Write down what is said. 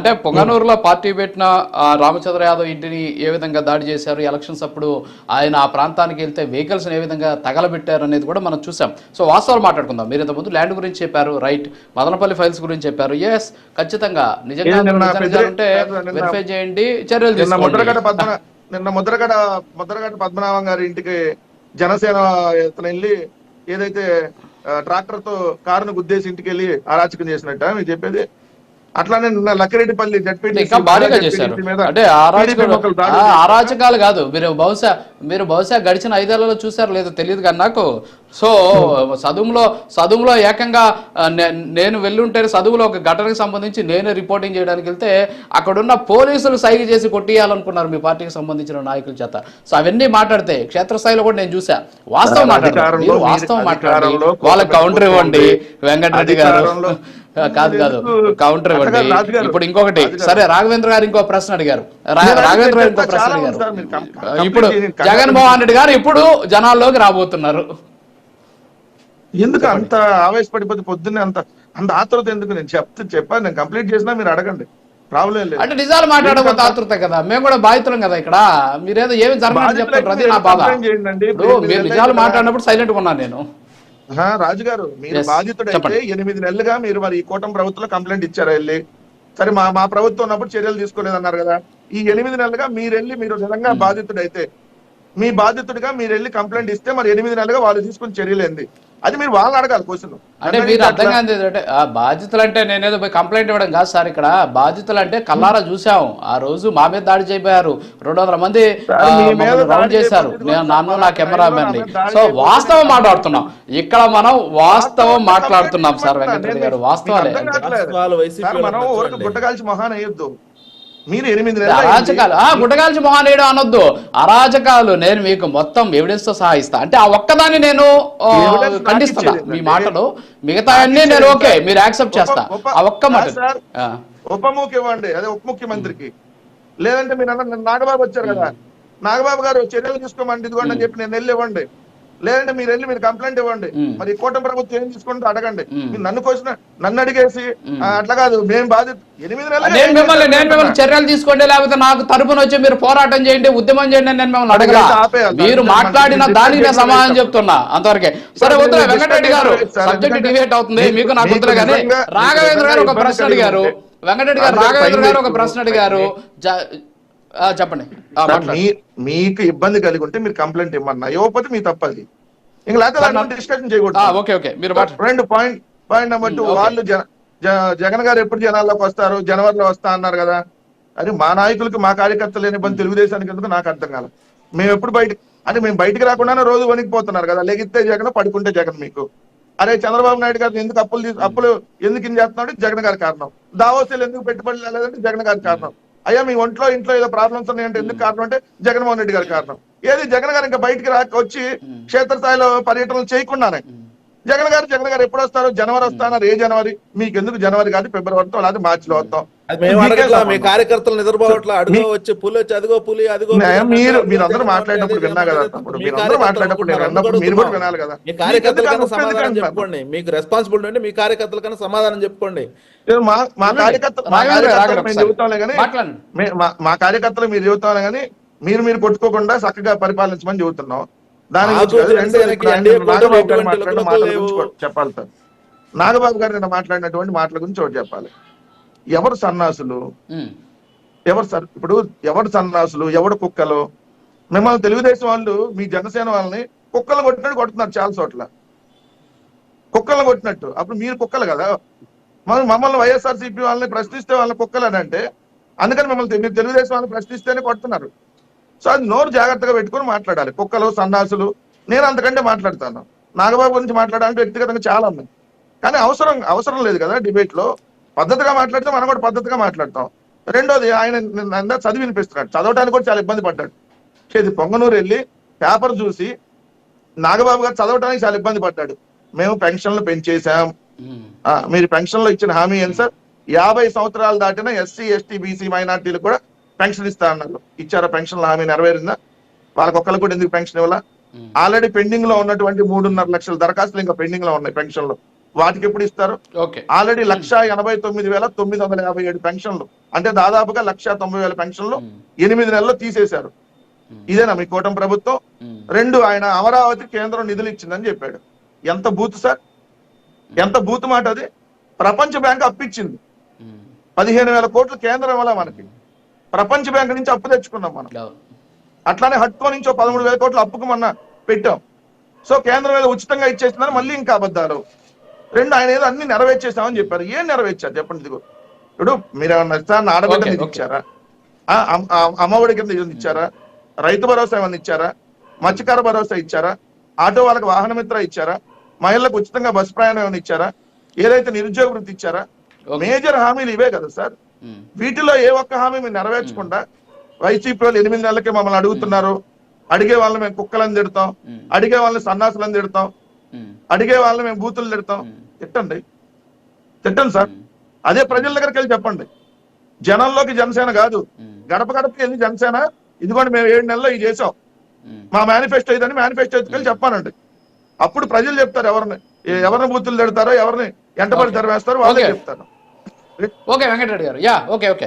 అంటే పొంగనూరులో పార్టీ పెట్టిన రామచంద్ర యాదవ్ ఇంటిని ఏ విధంగా దాడి చేశారు, ఎలక్షన్స్ అప్పుడు ఆయన ఆ ప్రాంతానికి వెళ్తే వెహికల్స్ ఏ విధంగా తగలబెట్టారు అనేది కూడా మనం చూసాం. సో వాస్తవాలు మాట్లాడుకుందాం. మీరు ఇంతకుముందు ల్యాండ్ గురించి చెప్పారు, రైట్, మదనపల్లి ఫైల్స్ గురించి చెప్పారు. ఎస్, ఖచ్చితంగా నిజంగా ఉంటే వెరిఫై చేయండి, చర్యలు తీసుకోండి. నిన్న ముద్రగడ పద్మనాభం గారి ఇంటికి జనసేన వెళ్ళి ఏదైతే ట్రాక్టర్ తో కారును గుద్దేసి ఇంటికి వెళ్ళి అరాచకం చేసినట్ట మీరు చెప్పేది? అట్లానే లక్కిరెడ్డిపల్లి ఇంకా భారీగా చేశారు. అంటే అరాచకాలు కాదు, మీరు బహుశా గడిచిన 5 ఏళ్లలో చూసారు లేదో తెలియదు కానీ నాకు. సో చదువులో ఏకంగా నేను వెళ్ళుంటే చదువులో ఒక ఘటనకు సంబంధించి నేనే రిపోర్టింగ్ చేయడానికి వెళ్తే అక్కడున్న పోలీసులు సైగ చేసి కొట్టియాలనుకున్నారు మీ పార్టీకి సంబంధించిన నాయకుల చేత. సో అవన్నీ మాట్లాడితే క్షేత్రస్థాయిలో కూడా నేను చూసా. వాస్తవం మాట్లాడారు, వాళ్ళకి కౌంటర్ ఇవ్వండి వెంకటరెడ్డి గారు. కాదు కౌంటర్ ఇవ్వండి. ఇప్పుడు ఇంకొకటి, సరే రాఘవేంద్ర గారు ఇంకో ప్రశ్న అడిగారు. ఇప్పుడు జగన్మోహన్ రెడ్డి గారు ఇప్పుడు జనాల్లోకి రాబోతున్నారు. ఎందుకు అంత ఆవేశపడిపోతే పొద్దున్నే అంత ఆతృత ఎందుకు? నేను చెప్పాను, నేను కంప్లీట్ చేసినా మీరు అడగండి, ప్రాబ్లం లేదు. అంటే నిజాలు మాట్లాడకపోతే ఆతృత కదా, మేము కూడా బాధితులం కదా ఇక్కడ. మీరేదో ఏమి జరగదని చెప్తారు, అది నా బాధ. మీరు నిజాలు మాట్లాడినప్పుడు సైలెంట్ గా ఉన్నాను నేను. రాజు గారు, మీరు బాధితుడైతే 8 నెలలుగా మీరు మరి ఈ కూటమి ప్రభుత్వంలో కంప్లైంట్ ఇచ్చారా వెళ్ళి? సరే, మా ప్రభుత్వం ఉన్నప్పుడు చర్యలు తీసుకోలేదన్నారు కదా. ఈ 8 నెలలుగా మీరు నిజంగా బాధితుడైతే, మీ బాధితుడిగా మీరు వెళ్ళి కంప్లైంట్ ఇస్తే మరి 8 నెలలుగా వాళ్ళు తీసుకుని చర్యలు ఏంది? అది మీరు వాళ్ళని అడగాలి క్వశ్చన్. అంటే మీరు అర్థం కాదు అంటే బాధితులు అంటే నేనేదో పోయి కంప్లైంట్ ఇవ్వడం కాదు సార్. ఇక్కడ బాధితులు అంటే కల్లారా చూసాం. ఆ రోజు మా మీద దాడి చేయబోయారు, 200 మంది రౌండ్ చేశారు, నన్ను నా కెమెరామెన్ ని. సో వాస్తవం మాట్లాడుతున్నాం ఇక్కడ, మనం వాస్తవం మాట్లాడుతున్నాం సార్ వెంకటరెడ్డి గారు, వాస్తవాలే. మనం గుట్టగాల్చి మహాన్ అయ్యొద్దు. మీరు 8 అరాచకాలు గుట్టగాల్చి మొహాన్ వేయడం అనొద్దు, అరాచకాలు నేను మీకు మొత్తం ఎవిడెన్స్ తో సహా ఇస్తా. అంటే ఆ ఒక్కదాన్ని నేను ఖండిస్తున్నా మీ మాటలు, మిగతా అన్ని నేను ఓకే మీరు యాక్సెప్ట్ చేస్తా. ఆ ఒక్క మాట ఉప ముఖ్యమంత్రి, అదే ఉప ముఖ్యమంత్రికి, లేదంటే మీరు నాగబాబు వచ్చారు కదా, నాగబాబు గారు చర్యలు తీసుకోమండి ఇదిగోండి అని చెప్పి నేను వెళ్ళి ఇవ్వండి, లేదంటే మీరు వెళ్ళి మీరు కంప్లైంట్ ఇవ్వండి. మరి కూటమి ప్రభుత్వం ఏం తీసుకుంటే అడగండి. మీరు నన్ను అడిగేసి అట్లా కాదు, మేము బాధ్యత 8 నెలలు నేను మిమ్మల్ని చర్యలు తీసుకోండి, లేకపోతే నాకు తరపున వచ్చి మీరు పోరాటం చేయండి, ఉద్యమం చేయండి నేను మిమ్మల్ని అడగలా. మీరు మాట్లాడిన దానికి నేను సమాధానం చెప్తున్నా అంతవరకే. సరే వద్దులే వెంకటరెడ్డి గారు, సబ్జెక్ట్ డిబేట్ అవుతుంది మీకు నాకు వద్దులే కానీ. రాఘవేంద్ర గారు ఒక ప్రశ్న అడిగారు, వెంకటరెడ్డి గారు రాఘవేంద్ర గారు ఒక ప్రశ్న అడిగారు, చెప్పండి. మీకు ఇబ్బంది కలిగి ఉంటే మీరు కంప్లైంట్ ఇవ్వమన్నా, ఇవ్వకపోతే మీ తప్పది. ఇంకా లేకపోతే డిస్కషన్ చేయకూడదు. పాయింట్ నెంబర్ 2, వాళ్ళు జగన్ గారు ఎప్పుడు జనాల్లోకి వస్తారు, జనవరిలో వస్తా అన్నారు కదా. అది మా నాయకులకి మా కార్యకర్తలు లేని ఇబ్బంది తెలుగుదేశానికి ఎందుకు నాకు అర్థం కాదు. మేము ఎప్పుడు మేము బయటకు రాకుండానే రోజు వణికిపోతున్నారు కదా. లెగిస్తే జగన్, పడుకుంటే జగన్. మీకు అరే చంద్రబాబు నాయుడు గారు ఎందుకు అప్పులు ఎందుకు ఇన్ చేస్తున్నాడు, జగన్ గారి కారణం. దావోసీలు ఎందుకు పెట్టుబడి లేదంటే జగన్ గారి కారణం. అయ్యా మీ ఇంట్లో ఏదో ప్రాబ్లమ్స్ ఉన్నాయంటే ఎందుకు కారణం అంటే జగన్మోహన్ రెడ్డి గారి కారణం. ఏది జగన్ గారు ఇంకా బయటికి వచ్చి క్షేత్రస్థాయిలో పర్యటనలు చేయకుండానే జగన్ గారు ఎప్పుడు వస్తారు? జనవరి వస్తున్నారు. ఏ జనవరి? మీకు ఎందుకు జనవరి కాదు, ఫిబ్రవరితో లేదా మార్చిలో వస్తాం. మీ కార్యకర్తలు నిద్రపోవట్లా, అడుగు వచ్చి పులి వచ్చి అదిగో పులి అదిగో. మీరందరూ మాట్లాడినప్పుడు విన్నా కదా, మీరందరూ మాట్లాడినప్పుడు మీరు కూడా వినాలి కదా. మీ కార్యకర్తలకన్నా సమాధానం చెప్పుకోండి, మీకు రెస్పాన్సిబిలిటీ అంటే మీ కార్యకర్తలకన్నా సమాధానం చెప్పుకోండి. మా కార్యకర్తలు మీరు చెబుతానే కానీ మీరు కొట్టుకోకుండా చక్కగా పరిపాలించమని చెబుతున్నాం. దాని చెప్పాలి సార్. నాగబాబు గారు నిన్న మాట్లాడినటువంటి మాటల గురించి ఒకటి చెప్పాలి. ఎవరు సన్నాసులు, ఎవరు సన్నాసులు, ఎవడు కుక్కలు? మిమ్మల్ని తెలుగుదేశం వాళ్ళు మీ జనసేన వాళ్ళని కుక్కలు కొట్టినట్టు కొడుతున్నారు చాలా చోట్ల, కుక్కలను కొట్టినట్టు. అప్పుడు మీరు కుక్కలు కదా. మమ్మల్ని వైఎస్ఆర్సీపీ వాళ్ళని ప్రశ్నిస్తే వాళ్ళని కుక్కలు అని అంటే, అందుకని మీరు తెలుగుదేశం వాళ్ళని ప్రశ్నిస్తేనే కొడుతున్నారు. సో అది నోరు జాగ్రత్తగా పెట్టుకుని మాట్లాడాలి. కుక్కలు, సన్నాసులు నేను అంతకంటే మాట్లాడతాను. నాగబాబు గురించి మాట్లాడాలంటే వ్యక్తిగతంగా చాలా ఉన్నాయి, కానీ అవసరం లేదు కదా డిబేట్ లో. పద్ధతిగా మాట్లాడితే మనం కూడా పద్ధతిగా మాట్లాడతాం. రెండోది, ఆయన చదివి వినిపిస్తున్నాడు, చదవడానికి కూడా చాలా ఇబ్బంది పడ్డాడు. పొంగనూరు వెళ్ళి పేపర్ చూసి నాగబాబు గారు చదవడానికి చాలా ఇబ్బంది పడ్డాడు. మేము పెన్షన్లు పెంచేశాం, మీరు పెన్షన్లో ఇచ్చిన హామీ ఏం సార్? 50 సంవత్సరాలు దాటిన ఎస్సీ, ఎస్టీ, బీసీ, మైనార్టీలు కూడా పెన్షన్ ఇస్తా అన్నారు. ఇచ్చారా? పెన్షన్ల హామీ నెరవేరిందా? వాళ్ళకొక్కరికి కూడా ఎందుకు పెన్షన్ ఇవ్వాలా? ఆల్రెడీ పెండింగ్ లో ఉన్నటువంటి 3.5 లక్షల దరఖాస్తులు ఇంకా పెండింగ్ లో ఉన్నాయి పెన్షన్ లో. వాటికి ఎప్పుడు ఇస్తారు? ఓకే. ఆల్రెడీ 1,89,957 పెన్షన్లు, అంటే దాదాపుగా 1,90,000 పెన్షన్లు 8 నెలల్లో తీసేశారు. ఇదేనా మీ కూటమి ప్రభుత్వం? 2, ఆయన అమరావతి కేంద్రం నిధులు ఇచ్చిందని చెప్పాడు. ఎంత బూత్ సార్, ఎంత బూత్ మాట అది. ప్రపంచ బ్యాంక్ అప్పిచ్చింది 15,000 కోట్లు కేంద్రం వల్ల మనకి. ప్రపంచ బ్యాంక్ నుంచి అప్పు తెచ్చుకున్నాం మనం. అట్లానే హట్కో నుంచి 13,000 కోట్లు అప్పుకు మొన్న పెట్టాం. సో కేంద్రం మీద ఉచితంగా ఇచ్చేస్తున్నారు, మళ్ళీ ఇంకా అబద్ధాలు. 2, ఆయన ఏదో అన్ని నెరవేర్చేసామని చెప్పారు. ఏం నెరవేర్చారు చెప్పండి? ఇదిగో ఇప్పుడు మీరు ఏమన్నా ఇస్తారని ఆడబిడ్డ నిధి ఇచ్చారా? అమ్మఒడి కింద ఇచ్చారా? రైతు భరోసా ఏమన్నా ఇచ్చారా? మత్స్యకార భరోసా ఇచ్చారా? ఆటో వాళ్ళకి వాహన మిత్ర ఇచ్చారా? మహిళలకు ఉచితంగా బస్సు ప్రయాణం ఏమైనా ఇచ్చారా? ఏదైతే నిరుద్యోగ వృత్తి ఇచ్చారా? మేజర్ హామీలు ఇవే కదా సార్. వీటిలో ఏ ఒక్క హామీ మీరు నెరవేర్చకుండా వైసీపీ వాళ్ళు 8 నెలలకే మమ్మల్ని అడుగుతున్నారు. అడిగే వాళ్ళని మేము కుక్కలను తిడతాం, అడిగే వాళ్ళని సన్నాసులను తిడతాం, అడిగే వాళ్ళని మేము బూతులు తిడతాం. తిట్టండి సార్. అదే ప్రజల దగ్గరికి వెళ్ళి చెప్పండి. జనంలోకి జనసేన కాదు, గడప గడపకి వెళ్ళి జనసేన ఇదిగోండి మేము 7 నెలల్లో ఇది చేసాం, మా మేనిఫెస్టో ఇదని మేనిఫెస్టో ఎత్తుకెళ్ళి చెప్పానండి. అప్పుడు ప్రజలు చెప్తారు ఎవరిని బూతులు తిడతారో, ఎవరిని ఎంటబడి తెరవేస్తారో వాళ్ళే చెప్తారు. ఓకే వెంకటరెడ్డి గారు. ఓకే.